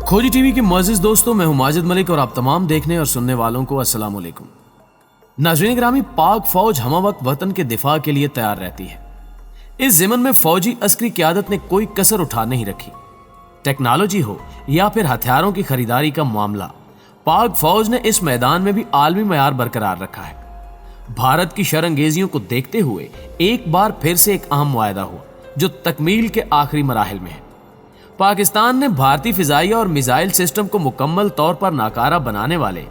खोजी टीवी के मुअज़्ज़िज़ दोस्तों, मैं हूं माजिद मलिक और आप तमाम देखने और सुनने वालों को अस्सलाम वालेकुम। नाज़रीन ग्रामी, पाक फौज हमा वक्त वतन के दिफा के लिए तैयार रहती है। इस ज़िमन में फौजी अस्करी क़यादत ने कोई कसर उठा नहीं रखी। टेक्नोलॉजी हो या फिर हथियारों की खरीदारी का मामला, पाक फौज ने इस मैदान में भी आलमी मयार बरकरार रखा है। भारत की शरअंगेजियों को देखते हुए एक बार फिर से एक अहम मुआहदा हुआ जो तकमील के आखिरी मराहिल में है। पाकिस्तान ने भारतीय फिजाइया और मिसाइल सिस्टम को मुकम्मल तौर पर नाकारा बनाने वाले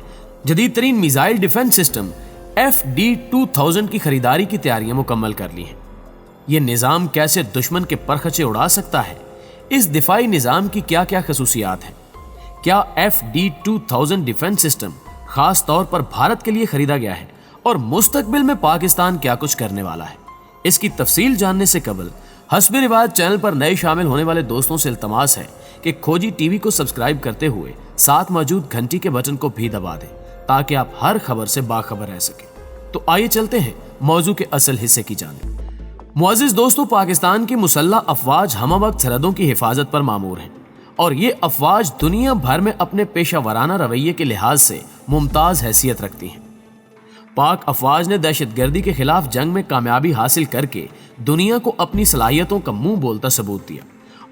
जदीद तरीन मिसाइल डिफेंस सिस्टम FD-2000 की खरीदारी की तैयारियां मुकम्मल कर ली हैं। यह निज़ाम कैसे दुश्मन के परखचे उड़ा सकता है, इस दिफाई निज़ाम की क्या क्या खसूसियात हैं, क्या FD-2000 डिफेंस सिस्टम खास तौर पर भारत के लिए खरीदा गया है और मुस्तकबिल में पाकिस्तान क्या कुछ करने वाला है, इसकी तफसील जानने से कबल हस्बे रिवायत चैनल पर नए शामिल होने वाले दोस्तों से इल्तमास है कि खोजी टीवी को सब्सक्राइब करते हुए साथ मौजूद घंटी के बटन को भी दबा दें ताकि आप हर खबर से बाखबर रह सकें। तो आइए चलते हैं मौजू के असल हिस्से की जानिब। मुअज़्ज़िज़ दोस्तों, पाकिस्तान की मुसल्लह अफवाज हमा वक्त सरहदों की हिफाजत पर मामूर हैं और ये अफवाज दुनिया भर में अपने पेशा वराना रवैये के लिहाज से मुमताज हैसियत रखती हैं। पाक अफवाज ने दहशतगर्दी के खिलाफ जंग में कामयाबी हासिल करके दुनिया को अपनी सलाहियतों का मुंह बोलता सबूत दिया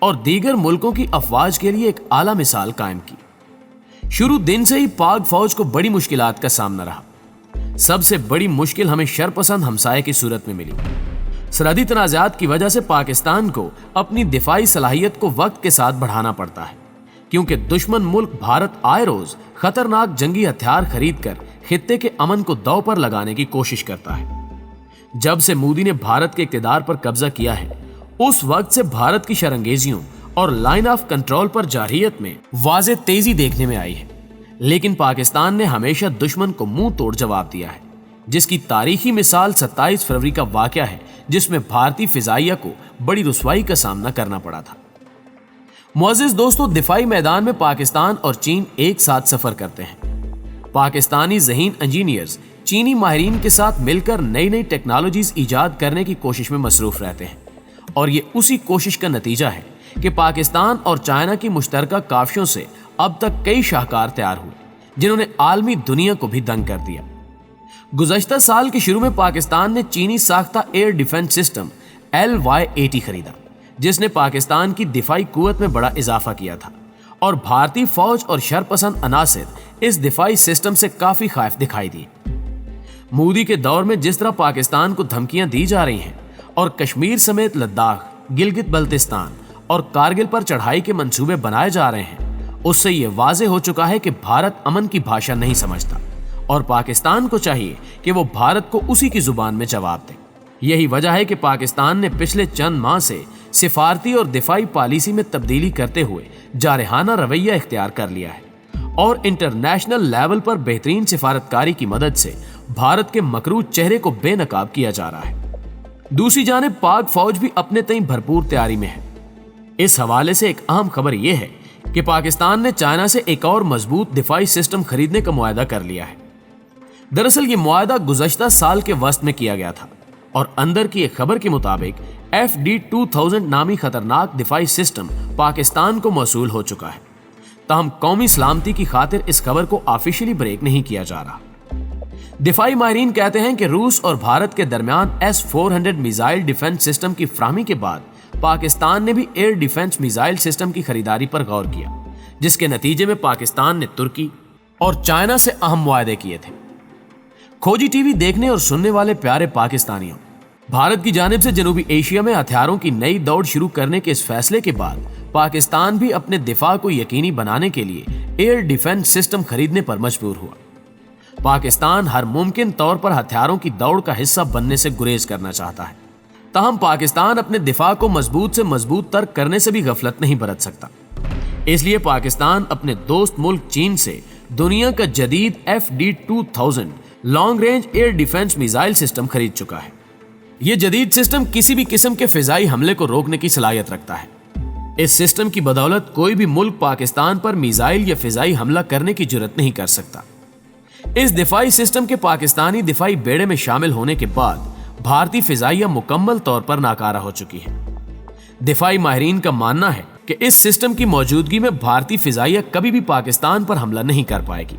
और दीगर मुल्कों की अफवाज के लिए एक आला मिसाल कायम की। शुरू दिन से ही पाक फौज को बड़ी मुश्किलात का सामना रहा। सबसे बड़ी मुश्किल हमें शरपसंद हमसाये की सूरत में मिली। सरहदी तनाज़ात की वजह से पाकिस्तान को अपनी दिफाई सलाहियत को वक्त के साथ बढ़ाना पड़ता है, क्योंकि दुश्मन मुल्क भारत आए रोज खतरनाक जंगी हथियार खरीद कर खित्ते के अमन को दांव पर लगाने की कोशिश करता है। जब से मोदी ने भारत के इक़्तिदार पर कब्जा किया है, उस वक्त से भारत की शरअंगेजियों और लाइन ऑफ कंट्रोल पर जारहियत में वाज़े तेजी देखने में आई है। लेकिन पाकिस्तान ने हमेशा दुश्मन को मुंह तोड़ जवाब दिया है, जिसकी तारीखी मिसाल 27 फरवरी का वाक़या है, जिसमें भारतीय फिजाइया को बड़ी रुसवाई का सामना करना पड़ा था। मुअज़्ज़िज़ दोस्तों, दिफाई मैदान में पाकिस्तान और चीन एक साथ सफर करते हैं। पाकिस्तानी ज़हीन इंजीनियर्स चीनी माहिरीन के साथ मिलकर नई नई टेक्नोलॉजीज ईजाद करने की कोशिश में मसरूफ रहते हैं और ये उसी कोशिश का नतीजा है कि पाकिस्तान और चाइना की मुश्तरका काफियों से अब तक कई शाहकार तैयार हुए, जिन्होंने आलमी दुनिया को भी दंग कर दिया। गुज़श्ता साल के शुरू में पाकिस्तान ने चीनी साख्ता एयर डिफेंस सिस्टम LY-80 खरीदा, जिसने पाकिस्तान की दिफाई कुव्वत में बड़ा इजाफा किया था और भारतीय फौज और शरपसंद अनासिर इस दिफाई सिस्टम से काफी खौफ दिखाई दिए। मोदी के दौर में जिस तरह पाकिस्तान को धमकियां दी जा रही हैं और कश्मीर समेत लद्दाख, गिलगित बल्तिस्तान और कारगिल पर चढ़ाई के मंसूबे बनाए जा रहे हैं, उससे यह वाज़ेह हो चुका है कि भारत अमन की भाषा नहीं समझता और पाकिस्तान को चाहिए कि वो भारत को उसी की जुबान में जवाब दे। यही वजह है कि पाकिस्तान ने पिछले चंद माह से सिफारती और दिफाई पॉलिसी में तब्दीली करते हुए जारहाना रवैया इख्तियार कर लिया है और इंटरनेशनल लेवल पर बेहतरीन सिफारतकारी की मदद से भारत के मकरूज चेहरे को बेनकाब किया जा रहा है। दूसरी जानिब पाक फौज भी अपने तय भरपूर तैयारी में है। इस हवाले से एक अहम खबर यह है कि पाकिस्तान ने चाइना से एक और मजबूत दिफाई सिस्टम खरीदने का मुआहदा कर लिया है। दरअसल ये मुआहदा गुज़श्ता साल के वस्त में किया गया था और अंदर की एक खबर के मुताबिक FD-2000 नामी खतरनाक दिफाई सिस्टम पाकिस्तान को मौसूल हो चुका है। ताहम कौमी सलामती की खातिर इस खबर को ऑफिशियली ब्रेक नहीं किया जा रहा। दिफाई माहिरीन कहते हैं कि रूस और भारत के दरमियान S-400 मिसाइल डिफेंस सिस्टम की फ्राहमी के बाद पाकिस्तान ने भी एयर डिफेंस मिसाइल सिस्टम की खरीदारी पर गौर किया, जिसके नतीजे में पाकिस्तान ने तुर्की और चाइना से अहम मुआहदे किए थे। खोजी टीवी देखने और सुनने वाले प्यारे पाकिस्तानियों, भारत की जानिब से जनूबी एशिया में हथियारों की नई दौड़ शुरू करने के इस फैसले के बाद पाकिस्तान भी अपने दिफा को यकीनी बनाने के लिए एयर डिफेंस सिस्टम खरीदने पर मजबूर हुआ। पाकिस्तान हर मुमकिन तौर पर हथियारों की दौड़ का हिस्सा बनने से गुरेज करना चाहता है। ताहम पाकिस्तान अपने दिफा को मजबूत से मजबूत तर करने से भी गफलत नहीं बरत सकता। इसलिए पाकिस्तान अपने दोस्त मुल्क चीन से दुनिया का जदीद FD-2000 long range air defence missile system खरीद चुका है। यह जदीद सिस्टम किसी भी किस्म के फिजाई हमले को रोकने की सलाहियत रखता है। इस सिस्टम की बदौलत कोई भी मुल्क पाकिस्तान पर मिसाइल या फिजाई हमला करने की जुर्रत नहीं कर सकता। इस दिफाई सिस्टम के पाकिस्तानी दिफाई बेड़े में शामिल होने के बाद भारतीय फिजाइया मुकम्मल तौर पर नाकारा हो चुकी है। दिफाई माहिरीन का मानना है کہ اس سسٹم کی موجودگی میں بھارتی فضائیہ کبھی بھی پاکستان پر حملہ نہیں کر پائے گی۔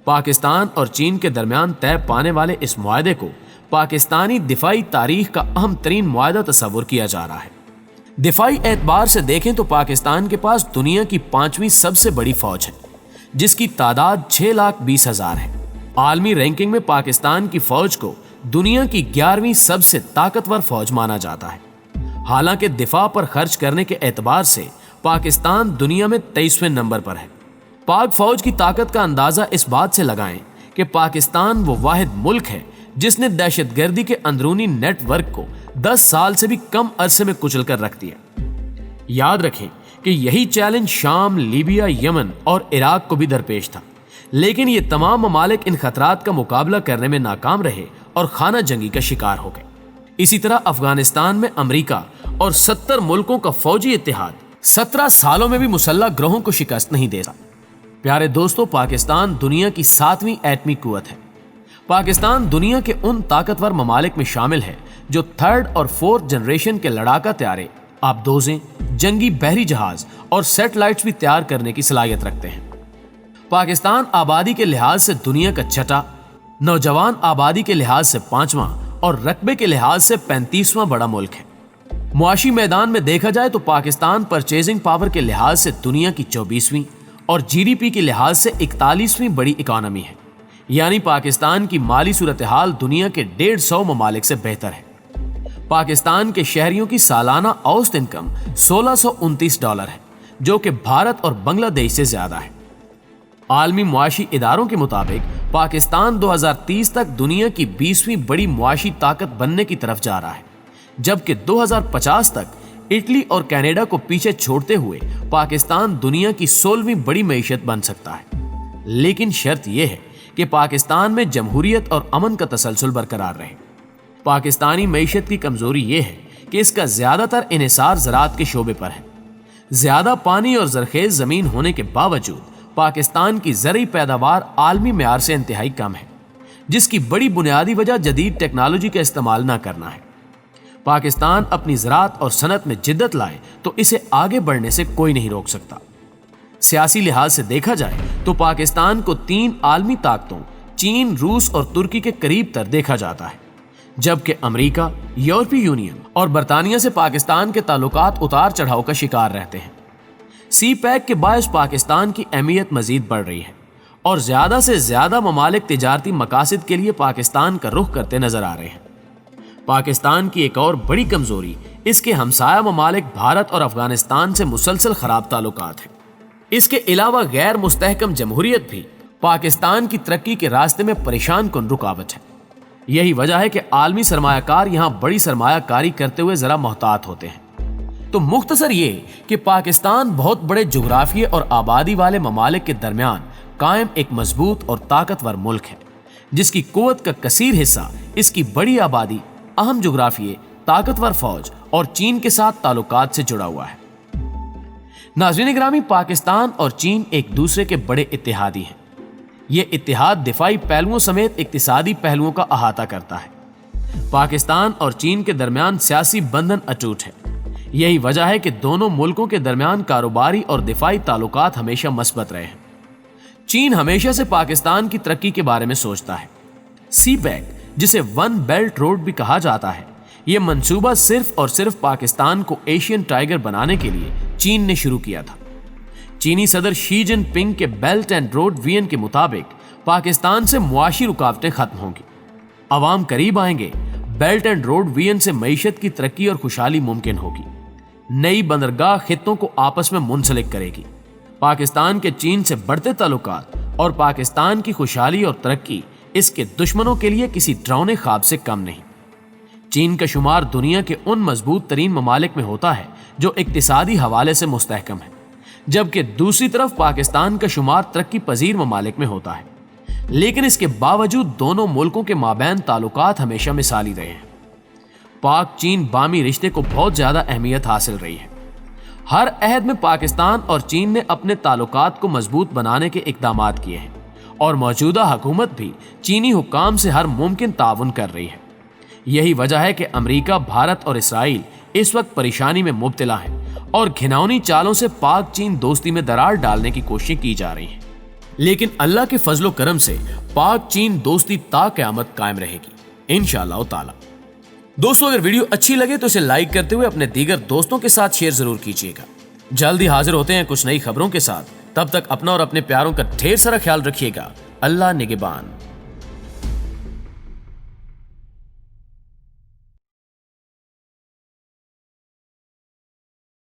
پاکستان اور چین کے درمیان طے پانے والے اس معاہدے کو پاکستانی دفاعی تاریخ کا اہم ترین معاہدہ تصور کیا جا رہا ہے۔ دفاعی اعتبار سے دیکھیں تو پاکستان کے پاس دنیا کی 5ویں سب سے بڑی فوج ہے، جس کی تعداد 6,20,000 ہے۔ عالمی رینکنگ میں پاکستان کی فوج کو دنیا کی 11ویں سب سے طاقتور فوج مانا جاتا ہے۔ حالانکہ دفاع پر خرچ کرنے کے اعتبار سے پاکستان دنیا میں 23ویں نمبر پر ہے۔ پاک فوج کی طاقت کا اندازہ اس بات سے لگائیں کہ پاکستان وہ واحد ملک ہے جس نے دہشت گردی کے اندرونی نیٹ ورک کو 10 سال سے بھی کم عرصے میں کچل کر رکھ دیا۔ یاد رکھیں کہ یہی چیلنج شام، لیبیا، یمن اور عراق کو بھی درپیش تھا، لیکن یہ تمام ممالک ان خطرات کا مقابلہ کرنے میں ناکام رہے اور خانہ جنگی کا شکار ہو گئے۔ اسی طرح افغانستان میں امریکہ اور 70 ملکوں کا فوجی اتحاد 17 سالوں میں بھی مسلح گروہوں کو شکست نہیں دے سکا۔ پیارے دوستو، پاکستان دنیا کی 7ویں ایٹمی قوت ہے۔ پاکستان دنیا کے ان طاقتور ممالک میں شامل ہے جو 3rd اور 4th جنریشن کے لڑاکا طیارے، آبدوزیں، جنگی بحری جہاز اور سیٹلائٹس بھی تیار کرنے کی صلاحیت رکھتے ہیں۔ پاکستان آبادی کے لحاظ سے دنیا کا 6واں، نوجوان آبادی کے لحاظ سے 5واں اور رقبے کے لحاظ سے 35واں بڑا ملک ہے۔ معاشی میدان میں دیکھا جائے تو پاکستان پرچیزنگ پاور کے لحاظ سے دنیا کی 24ویں اور GDP کے لحاظ سے 41ویں بڑی اکانومی ہے، یعنی پاکستان کی مالی صورتحال دنیا کے 150 ممالک سے بہتر ہے۔ پاکستان کے شہریوں کی سالانہ اوسط انکم $1629 ہے، جو کہ بھارت اور بنگلہ دیش سے زیادہ ہے۔ عالمی معاشی اداروں کے مطابق پاکستان 2030 تک دنیا کی 20ویں بڑی معاشی طاقت بننے کی طرف جا رہا ہے، جبکہ 2050 تک اٹلی اور کینیڈا کو پیچھے چھوڑتے ہوئے پاکستان دنیا کی 16ویں بڑی معیشت بن سکتا ہے۔ لیکن شرط یہ ہے کہ پاکستان میں جمہوریت اور امن کا تسلسل برقرار رہے۔ پاکستانی معیشت کی کمزوری یہ ہے کہ اس کا زیادہ تر انحصار زراعت کے شعبے پر ہے۔ زیادہ پانی اور زرخیز زمین ہونے کے باوجود پاکستان کی زرعی پیداوار عالمی معیار سے انتہائی کم ہے، جس کی بڑی بنیادی وجہ جدید ٹیکنالوجی کا استعمال نہ کرنا ہے۔ پاکستان اپنی زراعت اور صنعت میں جدت لائے تو اسے آگے بڑھنے سے کوئی نہیں روک سکتا۔ سیاسی لحاظ سے دیکھا جائے تو پاکستان کو 3 عالمی طاقتوں چین، روس اور ترکی کے قریب تر دیکھا جاتا ہے، جبکہ امریکہ، یورپی یونین اور برطانیہ سے پاکستان کے تعلقات اتار چڑھاؤ کا شکار رہتے ہیں۔ سی پیک کے باعث پاکستان کی اہمیت مزید بڑھ رہی ہے اور زیادہ سے زیادہ ممالک تجارتی مقاصد کے لیے پاکستان کا رخ کرتے نظر آ رہے ہیں۔ پاکستان کی ایک اور بڑی کمزوری اس کے ہمسایہ ممالک بھارت اور افغانستان سے مسلسل خراب تعلقات ہیں۔ اس کے علاوہ غیر مستحکم جمہوریت بھی پاکستان کی ترقی کے راستے میں پریشان کن رکاوٹ ہے۔ یہی وجہ ہے کہ عالمی سرمایہ کار یہاں بڑی سرمایہ کاری کرتے ہوئے ذرا محتاط ہوتے ہیں۔ تو مختصر یہ کہ پاکستان بہت بڑے جغرافیے اور آبادی والے ممالک کے درمیان قائم ایک مضبوط اور طاقتور ملک ہے، جس کی قوت کا کثیر حصہ اس کی بڑی آبادی، اہم جغرافیے، طاقتور فوج اور چین کے ساتھ تعلقات سے جڑا ہوا ہے۔ ناظرین گرامی، پاکستان اور چین ایک دوسرے کے بڑے اتحادی ہیں۔ یہ اتحاد دفاعی پہلوؤں سمیت اقتصادی پہلوؤں کا احاطہ کرتا ہے۔ پاکستان اور چین کے درمیان سیاسی بندھن اٹوٹ ہے۔ یہی وجہ ہے کہ دونوں ملکوں کے درمیان کاروباری اور دفاعی تعلقات ہمیشہ مثبت رہے ہیں۔ چین ہمیشہ سے پاکستان کی ترقی کے بارے میں سوچتا ہے۔ سی پیک، جسے ون بیلٹ روڈ بھی کہا جاتا ہے، یہ منصوبہ صرف اور صرف پاکستان کو ایشین ٹائیگر بنانے کے لیے چین نے شروع کیا تھا۔ چینی صدر شی جن پنگ کے بیلٹ اینڈ روڈ ویژن کے مطابق پاکستان سے معاشی رکاوٹیں ختم ہوں گی، عوام قریب آئیں گے، بیلٹ اینڈ روڈ ویژن سے معیشت کی ترقی اور خوشحالی ممکن ہوگی، نئی بندرگاہ خطوں کو آپس میں منسلک کرے گی۔ پاکستان کے چین سے بڑھتے تعلقات اور پاکستان کی خوشحالی اور ترقی اس کے دشمنوں کے لیے کسی ڈراؤنے خواب سے کم نہیں۔ چین کا شمار دنیا کے ان مضبوط ترین ممالک میں ہوتا ہے جو اقتصادی حوالے سے مستحکم ہے، جبکہ دوسری طرف پاکستان کا شمار ترقی پذیر ممالک میں ہوتا ہے۔ لیکن اس کے باوجود دونوں ملکوں کے مابین تعلقات ہمیشہ مثالی رہے ہیں۔ پاک چین باہمی رشتے کو بہت زیادہ اہمیت حاصل رہی ہے۔ ہر عہد میں پاکستان اور چین نے اپنے تعلقات کو مضبوط بنانے کے اقدامات کیے ہیں اور موجودہ حکومت بھی چینی حکام سے ہر ممکن تعاون کر رہی ہے۔ یہی وجہ ہے کہ امریکہ، بھارت اور اسرائیل اس وقت پریشانی میں مبتلا ہیں اور گھناؤنی چالوں سے پاک چین دوستی میں دراڑ ڈالنے کی کوششیں کی جا رہی ہیں، لیکن اللہ کے فضل و کرم سے پاک چین دوستی تا قیامت قائم رہے گی انشاءاللہ تعالی۔ دوستو اگر ویڈیو اچھی لگے تو اسے لائک کرتے ہوئے اپنے دیگر دوستوں کے ساتھ شیئر ضرور کیجیے گا۔ جلدی حاضر ہوتے ہیں کچھ نئی خبروں کے ساتھ، تب تک اپنا اور اپنے پیاروں کا ڈھیر سارا خیال رکھیے گا۔ اللہ نگہبان۔